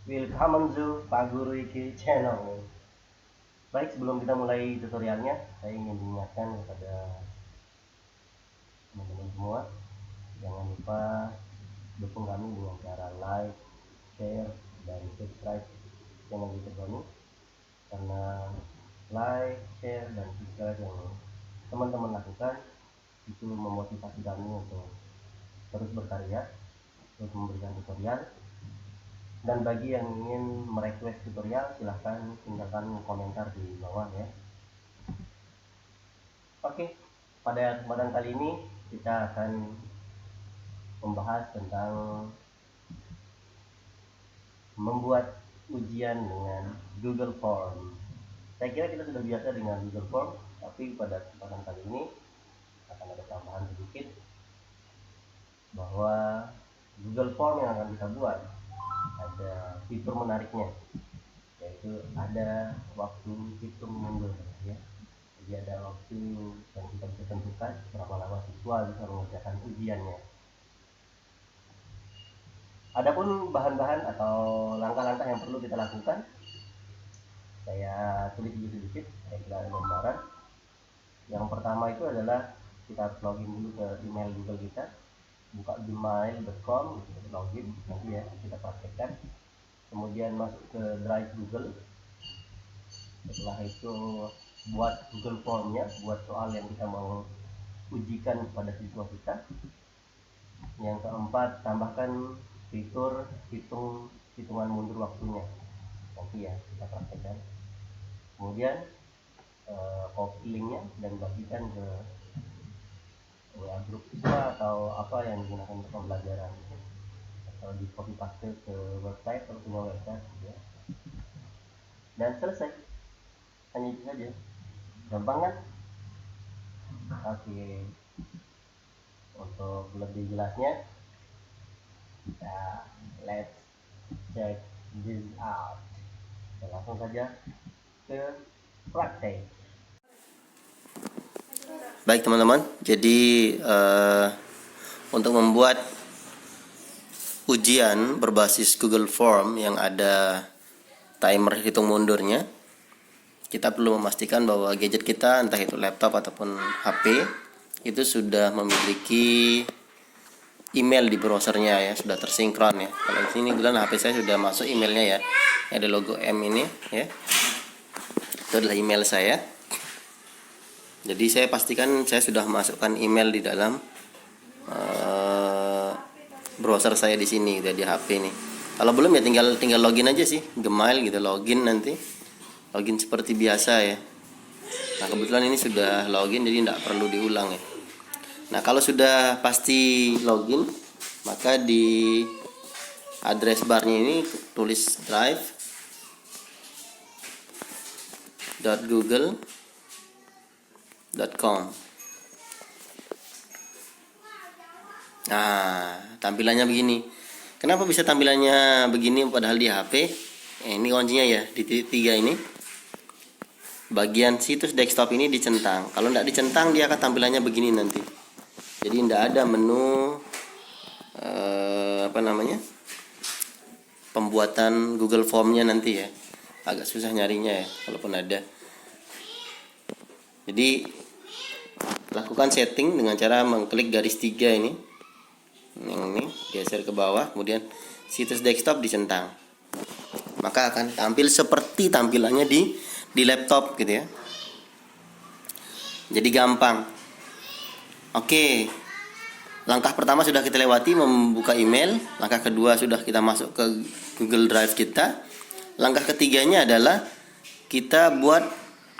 Welcome to Pak Guru Iki Channel. Baik, sebelum kita mulai tutorialnya, saya ingin mengingatkan kepada teman-teman semua, jangan lupa dukung kami dengan cara like, share, dan subscribe channel YouTube kami. Karena like, share, dan subscribe yang teman-teman lakukan itu memotivasi kami untuk terus berkarya, terus memberikan tutorial. Dan bagi yang ingin merequest tutorial, silahkan tinggalkan komentar di bawah ya. Oke, pada kesempatan kali ini kita akan membahas tentang membuat ujian dengan Google Form. Saya kira kita sudah biasa dengan Google Form, tapi pada kesempatan kali ini akan ada tambahan sedikit, bahwa Google Form yang akan kita buat ada fitur menariknya, yaitu ada waktu hitung mundur ya. Jadi ada waktu yang kita bisa tentukan berapa lama siswa bisa mengerjakan ujiannya. Adapun bahan-bahan atau langkah-langkah yang perlu kita lakukan, saya tulis sedikit, saya kira ada gambaran. Yang pertama itu adalah kita harus login dulu ke email Google kita, buka gmail.com, login nanti ya kita praktekkan. Kemudian masuk ke Drive Google. Setelah itu buat Google Formnya, buat soal yang kita mau ujikan kepada siswa kita. Yang keempat, tambahkan fitur hitungan mundur waktunya, nanti ya kita praktekkan. Kemudian copy linknya dan bagikan ke WA grup siswa atau apa yang digunakan untuk pembelajaran, atau di copy paste ke website kalau punya website ya. Dan selesai, hanya itu saja. Gampang kan? Oke, untuk lebih jelasnya kita let's check this out. Kita langsung saja ke praktek. Baik teman-teman, jadi untuk membuat ujian berbasis Google Form yang ada timer hitung mundurnya, kita perlu memastikan bahwa gadget kita, entah itu laptop ataupun HP, itu sudah memiliki email di browsernya ya, sudah tersinkron ya. Kalau di sini kebetulan HP saya sudah masuk emailnya ya, ada logo M ini ya, itu adalah email saya. Jadi saya pastikan saya sudah masukkan email di dalam browser saya di sini, di HP nih. Kalau belum ya tinggal login aja sih, Gmail gitu, login nanti. Login seperti biasa ya. Nah, kebetulan ini sudah login jadi tidak perlu diulang ya. Nah, kalau sudah pasti login, maka di address barnya ini tulis drive.google.com. Nah, tampilannya begini. Kenapa bisa tampilannya begini padahal di HP? Ini kuncinya ya, di titik 3 ini. Bagian situs desktop ini dicentang. Kalau tidak dicentang dia akan tampilannya begini nanti. Jadi tidak ada menu pembuatan Google Formnya nanti ya. Agak susah nyarinya ya kalaupun ada. Jadi lakukan setting dengan cara mengklik garis 3 ini. Yang ini geser ke bawah, kemudian situs desktop dicentang, maka akan tampil seperti tampilannya di laptop gitu ya. Jadi gampang. Oke, langkah pertama sudah kita lewati, membuka email. Langkah kedua sudah kita masuk ke Google Drive kita. Langkah ketiganya adalah kita buat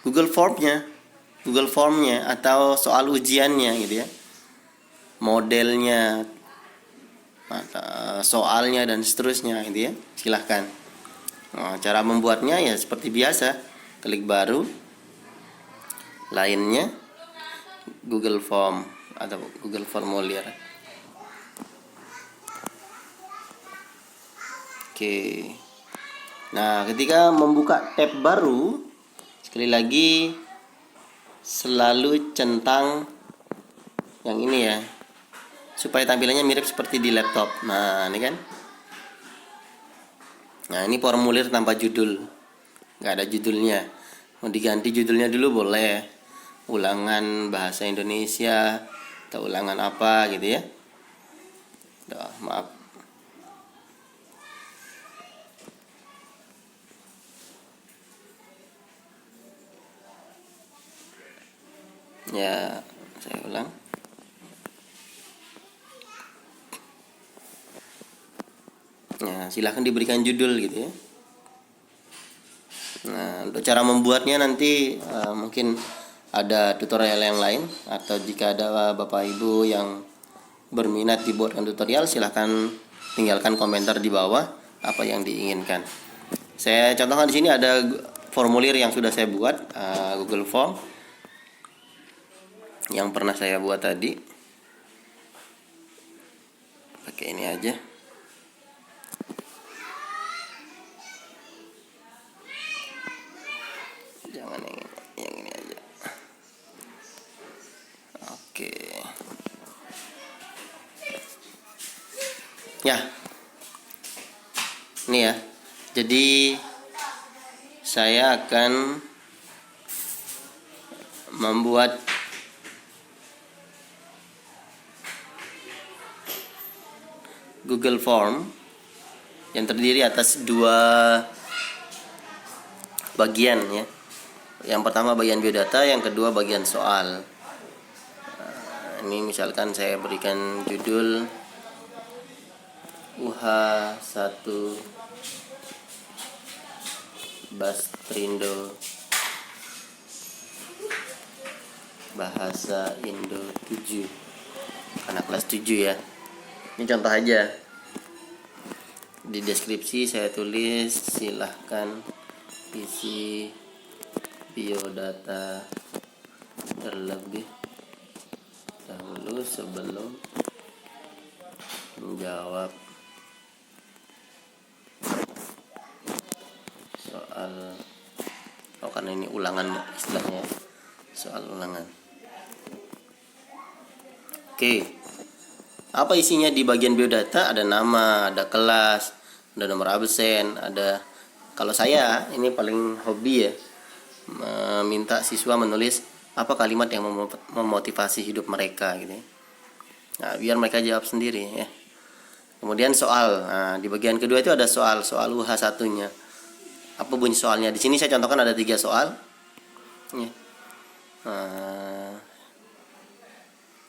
Google Formnya atau soal ujiannya gitu ya, modelnya, soalnya dan seterusnya gitu ya. Silahkan. Nah, cara membuatnya ya seperti biasa, klik baru, lainnya Google Form atau Google Formulir. Oke. Nah, ketika membuka tab baru, sekali lagi selalu centang yang ini ya, supaya tampilannya mirip seperti di laptop. Nah, ini kan. Nah, ini formulir tanpa judul, nggak ada judulnya. Mau diganti judulnya dulu boleh, ulangan bahasa Indonesia atau ulangan apa gitu ya. Duh, maaf. Ya, saya ulang. Nah, silahkan diberikan judul gitu ya. Nah, untuk cara membuatnya nanti mungkin ada tutorial yang lain, atau jika ada Bapak Ibu yang berminat dibuatkan tutorial, silahkan tinggalkan komentar di bawah apa yang diinginkan. Saya contohkan di sini ada formulir yang sudah saya buat, Google Form yang pernah saya buat tadi. Pakai ini aja. Jangan yang ini aja. Oke. Ya. Ini ya. Jadi saya akan membuat Google Form yang terdiri atas dua bagian ya. Yang pertama bagian biodata, yang kedua bagian soal. Ini misalkan saya berikan judul UH1 Bastrindo Bahasa Indo 7, anak kelas 7 ya. Ini contoh aja. Di deskripsi saya tulis silahkan isi biodata terlebih dahulu sebelum menjawab soal. Oh, karena ini ulangan istilahnya, soal ulangan. Oke. Apa isinya di bagian biodata? Ada nama, ada kelas, ada nomor absen, ada. Kalau saya ini paling hobi ya, meminta siswa menulis apa kalimat yang memotivasi hidup mereka gitu ya. Nah, biar mereka jawab sendiri ya. Kemudian soal. Nah, di bagian kedua itu ada soal UH1-nya. Apa bunyi soalnya? Di sini saya contohkan ada 3 soal. Ya.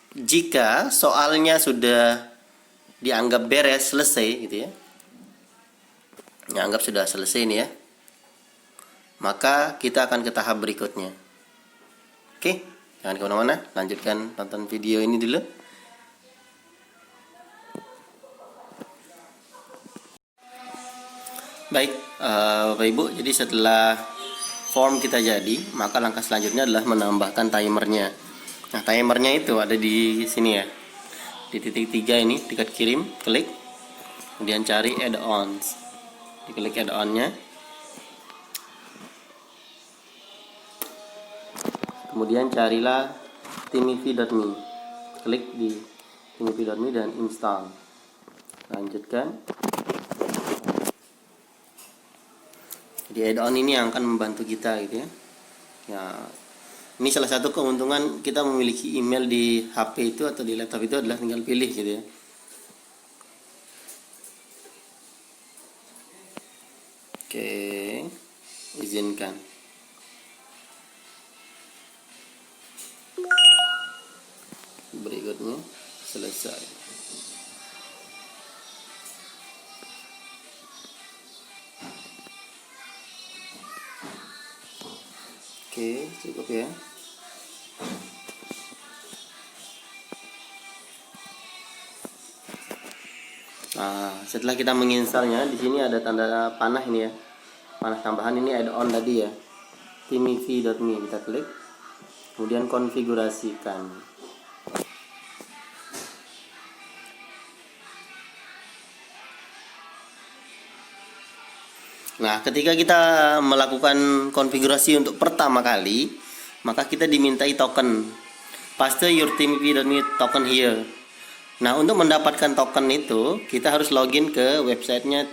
Jika soalnya sudah dianggap beres, selesai gitu ya. Anggap sudah selesai ini ya. Maka kita akan ke tahap berikutnya. Oke, jangan kemana-mana, lanjutkan tonton video ini dulu. Baik, Bapak Ibu, jadi setelah form kita jadi, maka langkah selanjutnya adalah menambahkan timernya. Nah, timernya itu ada di sini ya, di titik 3 ini, tiket kirim, klik, kemudian cari add-ons, diklik add-onnya, kemudian carilah timifi.me, klik di timifi.me dan install, lanjutkan. Jadi add-on ini yang akan membantu kita gitu ya. Ya, ini salah satu keuntungan kita memiliki email di HP itu atau di laptop itu adalah tinggal pilih gitu ya. Oke, izinkan. Berikutnya selesai. Oke, cukup ya. Nah, setelah kita menginstalnya, di sini ada tanda panah ini ya, panah tambahan ini add-on tadi ya, timifi.me, kita klik, kemudian konfigurasikan. Nah, ketika kita melakukan konfigurasi untuk pertama kali, maka kita dimintai token. Paste your timifi.me token here. Nah, untuk mendapatkan token itu, kita harus login ke websitenya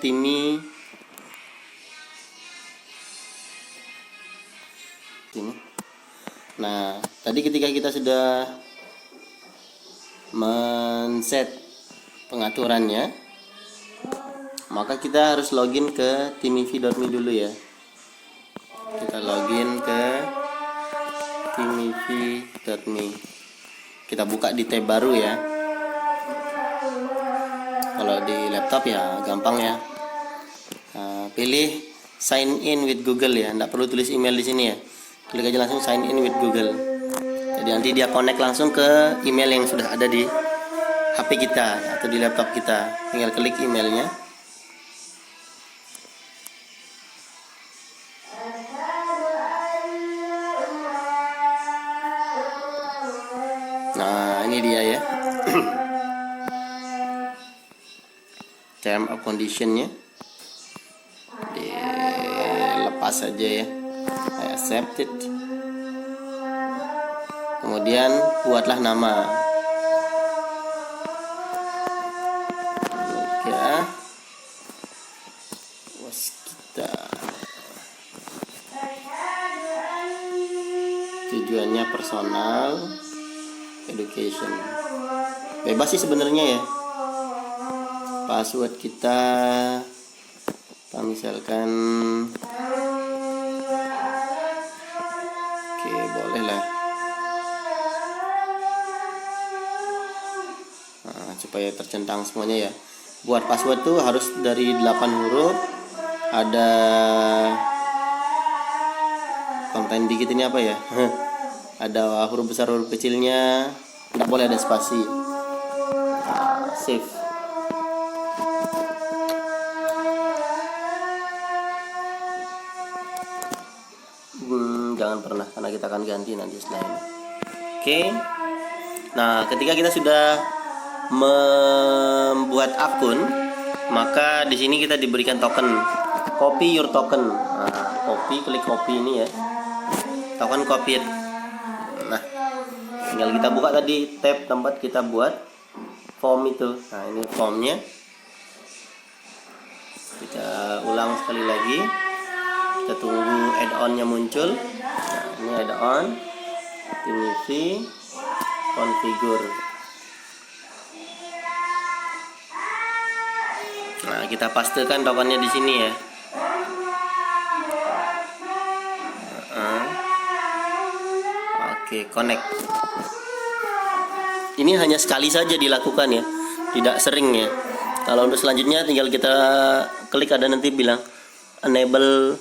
Nah, tadi ketika kita sudah men-set pengaturannya, maka kita harus login ke timivi.me dulu ya. Kita login ke timivi.me. Kita buka di tab baru ya. Kalau di laptop ya gampang ya. Nah, pilih sign in with Google ya. Nggak perlu tulis email di sini ya. Klik aja langsung sign in with Google. Jadi nanti dia connect langsung ke email yang sudah ada di HP kita atau di laptop kita. Tinggal klik emailnya. Nah, ini dia ya. Term of conditionnya dilepas saja ya. I accept it. Kemudian buatlah nama. Ya. Waskita. Tujuannya personal, education. Bebas sih sebenarnya ya. Password kita misalkan oke, boleh lah. Nah, supaya tercentang semuanya ya. Buat password tuh harus dari 8 huruf. Ada konten dikit ini apa ya? Ada huruf besar, huruf kecilnya. Tidak boleh ada spasi. Save. Jangan pernah, karena kita akan ganti nanti setelah ini. Oke. Nah, ketika kita sudah membuat akun, maka di sini kita diberikan token. Copy your token. Nah, klik copy ini ya. Token copied. Nah, tinggal kita buka tadi tab tempat kita buat form itu. Nah, ini formnya. Kita ulang sekali lagi. Kita tunggu add-on-nya muncul. Nah, ini add-on timivi configure. Nah, kita pastekan tokennya di sini ya. Oke, connect. Ini hanya sekali saja dilakukan ya, tidak sering ya. Kalau untuk selanjutnya tinggal kita klik, ada nanti bilang enable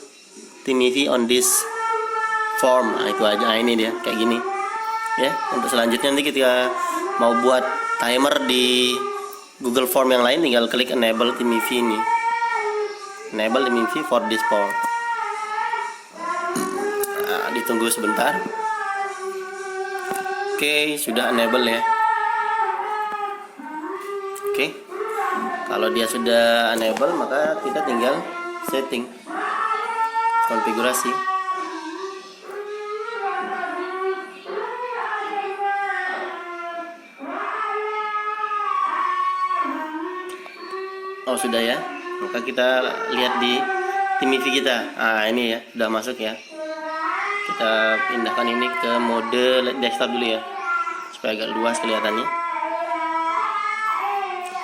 timivi on this form. Nah, itu aja. Nah, ini dia kayak gini ya. Untuk selanjutnya nanti kita mau buat timer di Google Form yang lain, tinggal klik enable timivi ini. Enable timivi for this form. Nah, ditunggu sebentar. Oke, sudah enable ya. Oke. Kalau dia sudah enable, maka kita tinggal setting, konfigurasi. Oh, sudah ya. Maka kita lihat di timivi kita. Ah, ini ya, sudah masuk ya. Kita pindahkan ini ke mode desktop dulu ya, supaya agak luas kelihatannya.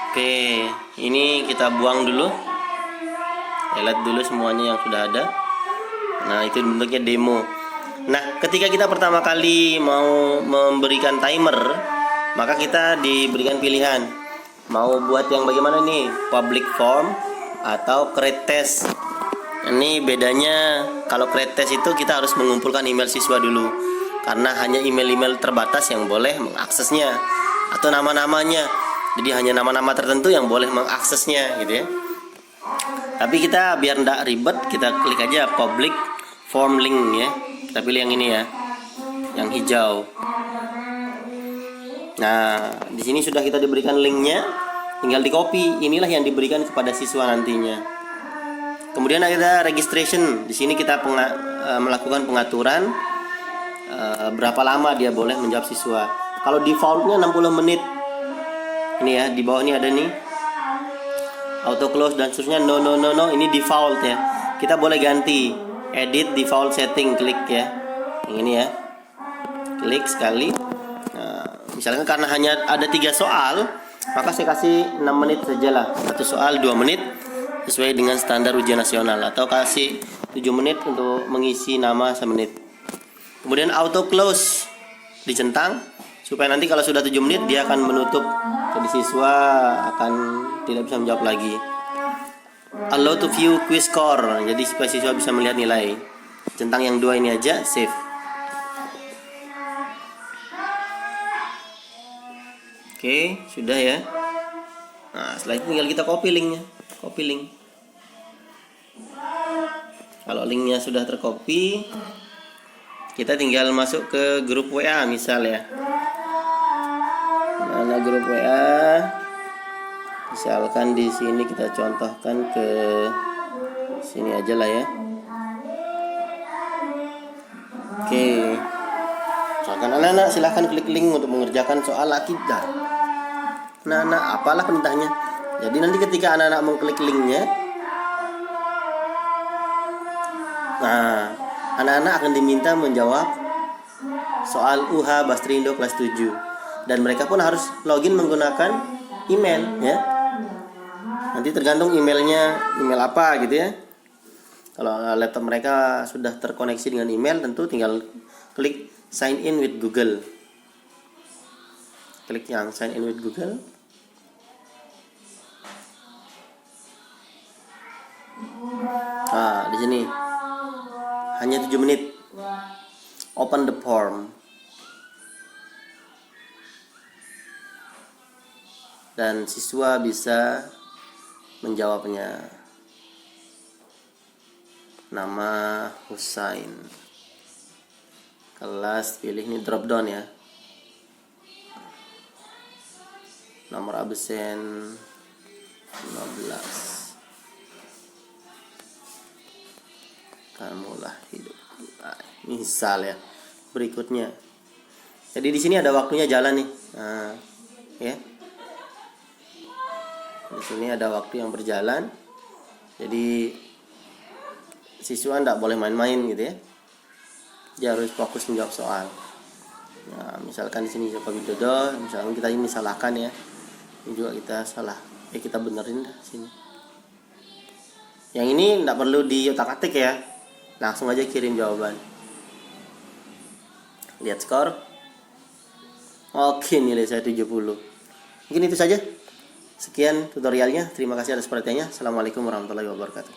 Oke, ini kita buang dulu. Lihat dulu semuanya yang sudah ada. Nah, itu bentuknya demo. Nah, ketika kita pertama kali mau memberikan timer, maka kita diberikan pilihan mau buat yang bagaimana nih, public form atau create test. Ini bedanya, kalau create test itu kita harus mengumpulkan email siswa dulu, karena hanya email-email terbatas yang boleh mengaksesnya, atau nama-namanya. Jadi hanya nama-nama tertentu yang boleh mengaksesnya gitu ya. Tapi kita biar tidak ribet, kita klik aja public form link ya. Kita pilih yang ini ya, yang hijau. Nah, di sini sudah kita diberikan linknya, tinggal di copy. Inilah yang diberikan kepada siswa nantinya. Kemudian ada registration. Di sini kita melakukan pengaturan berapa lama dia boleh menjawab siswa. Kalau defaultnya 60 menit. Ini ya, di bawah ini ada nih auto close dan seterusnya. No, ini default ya. Kita boleh ganti edit default setting, klik ya yang ini ya. klik sekali. Nah, misalkan karena hanya ada 3 soal, maka saya kasih 6 menit sajalah. Satu soal 2 menit sesuai dengan standar ujian nasional, atau kasih 7 menit untuk mengisi nama semenit. Kemudian auto close dicentang supaya nanti kalau sudah 7 menit dia akan menutup, jadi siswa akan tidak bisa menjawab lagi. Allow to view quiz score, jadi supaya siswa bisa melihat nilai. Centang yang 2 ini aja, save. Oke, sudah ya. Nah, setelah itu tinggal kita copy linknya. Copy link. Kalau linknya sudah tercopy, kita tinggal masuk ke grup WA misal ya. Mana grup WA? Misalkan di sini kita contohkan ke sini aja lah ya. Oke. Misalkan anak-anak silahkan klik link untuk mengerjakan soal akidah. Anak-anak apalah perintahnya. Jadi nanti ketika anak-anak mengklik linknya, nah, anak-anak akan diminta menjawab soal UH Bastrindo kelas 7. Dan mereka pun harus login menggunakan email ya. Nanti tergantung emailnya, email apa gitu ya. Kalau laptop mereka sudah terkoneksi dengan email, tentu tinggal klik sign in with Google. Klik yang sign in with Google. Nah, di sini hanya 7 menit. Open the form. Dan siswa bisa menjawabnya. Nama Husain. Kelas pilih ini drop down ya. Nomor absen 15. Kamulah hidup. Misal ya. Berikutnya. Jadi di sini ada waktunya jalan nih. Nah, ya. Di sini ada waktu yang berjalan. Jadi siswa tidak boleh main-main gitu ya. Dia harus fokus menjawab soal. Nah, misalkan di sini Joko Widodo, misalkan kita ini salahkan ya. Ini juga kita salah. Kita benerin dah sini. Yang ini tidak perlu diotak-atik ya. Langsung aja kirim jawaban. Lihat skor. Oke, nilai saya 70. Mungkin itu saja. Sekian tutorialnya. Terima kasih atas perhatiannya. Assalamualaikum warahmatullahi wabarakatuh.